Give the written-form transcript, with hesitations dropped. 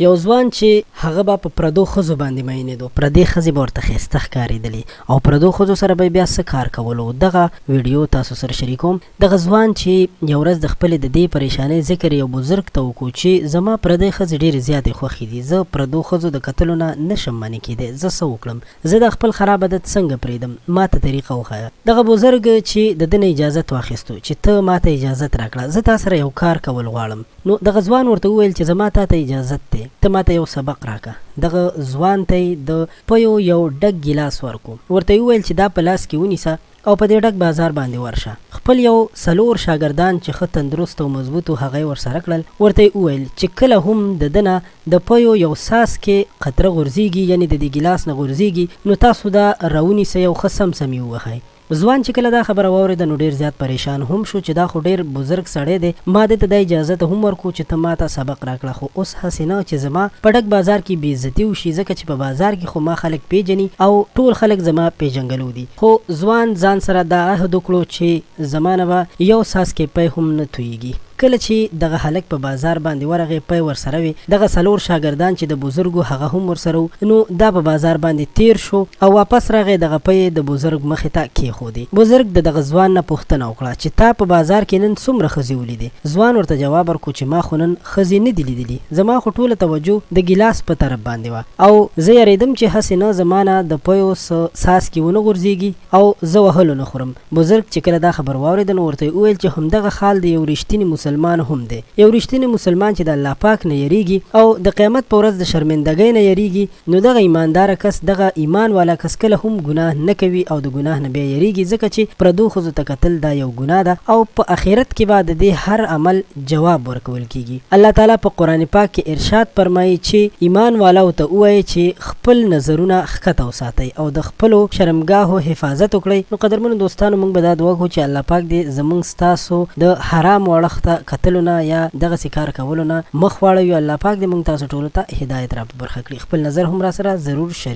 یو ځوان چې هغه به په پردو ښځو باندې میینېدو، پردې ښځې به ورته ښایسته ښکارېدلې او پردو ښځو سره به یې بیا څه کار کولو. دغه ویډیو تاسو سره شریکوم. دغه ځوان چې یو ورځ د خپلې د دې پریشانۍ ذکر یو بزرګ ته وکړو چې زما پردۍ ښځې ډېرې زیاتې خوښې دي، زه پردو ښځو د کتلو نه نشم منع کېدی، زه څه وکړم، زه د خپل خراب عادت څنګه پرېږدم، ما ته طریقه وښایه. دغه بزرګ چې د ده نه اجازت واخیستو چې ته ما ته اجازت راکړه، زه تا سره یو کار کول غواړم. نو دغه ځوان ورته وویل چې زما تا ته اجازت دی، ته ما ته یو سبق راکړه. دغه ځوان ته یې د پیو یو ډک ګیلاس ورکو، ورته یې وویل چې دا په لاس کې ونیسه او په دې ډک بازار باندې ورشه. خپل یو 4 شاګردان چې ښه تندرست او مضبوط و هغه یې ورسره کړل. ورته یې وویل چې کله هم د ده نه د پیو یو ساس کې قطره غورځېږي، یعنې د دې ګیلاس نه غورځېږي، نو تاسو دا راونیسئ او ښه سمسم یې ووهئ. ځوان چې کله دا خبره واورېده نو ډېر زیات پریشان هم شو چې دا خو ډېر بزرګ سړی دی، ما دې ته دا اجازت هم ورکړو چې ته ما ته سبق راکړه، خو اوس هسې نه چې زما په ډک بازار کې بې عزتي وشي، ځکه چې په بازار کې خو ما خلک پیژني او ټول خلک زما پیژنګلو دي. خو ځوان ځان سره دا عهد وکړو چې زما نه به یو ساس کې پی هم نه تویږي. کله چې دغه هلک په بازار باندې ورغی، پی ورسره وي، دغه 4 شاګردان چې د بزرګو هغه هم ورسره و، نو دا په بازار باندې تیر شو او واپس راغی، دغه پی د بزرګ مخې ته کېښودې. بزرګ د دغه ځوان نه پوښتنه وکړه چې تا په بازار کې نن څومره ښځې ولیدې؟ ځوان ورته جواب ورکړو چې ما خو نن ښځې نه دي لیدلي، زما خو ټوله توجه د ګیلاس په طرف باندې وه او زه یېرېدم چې هسې نه زما نه د پیو ساس کې ونه غورځېږي او زه وهلو نه خورم. بزرګ چې کله دا خبر واورېده نو ورته یې وویل چې همدغه حال د یو رښتیني مسلمان هم دی. یو رښتینی مسلمان چې د الله پاک نه یریږي او د قیامت په ورځ د شرمندګۍ نه یریږي، نو دغه ایمانداره کس، دغه ایمان والا کس کله هم ګناه نه کوي او د ګناه نه بیا یریږي، ځکه چې پردو ښځو ته کتل دا یو ګناه ده او په آخرت کې به د دې هر عمل جواب ورکول کیږي. الله تعالی په قرآن پاک کې ارشاد فرمایي چې ایمان والاو ته ووایي چې خپل نظرونه ښکته وساتئ او د خپلو شرمګاهو حفاظت وکړئ. نو قدرمنو دوستانو، موږ به دا دعا کوو چې الله پاک دې زموږ ستاسو د حرام وړښت ته کتلو نه یا دغسې کار کولو نه مخ واړوي. الله پاک دې موږ تاسو ټولو ته هدایت را په برخه کړي. خپل نظر هم را سره ضرور شریک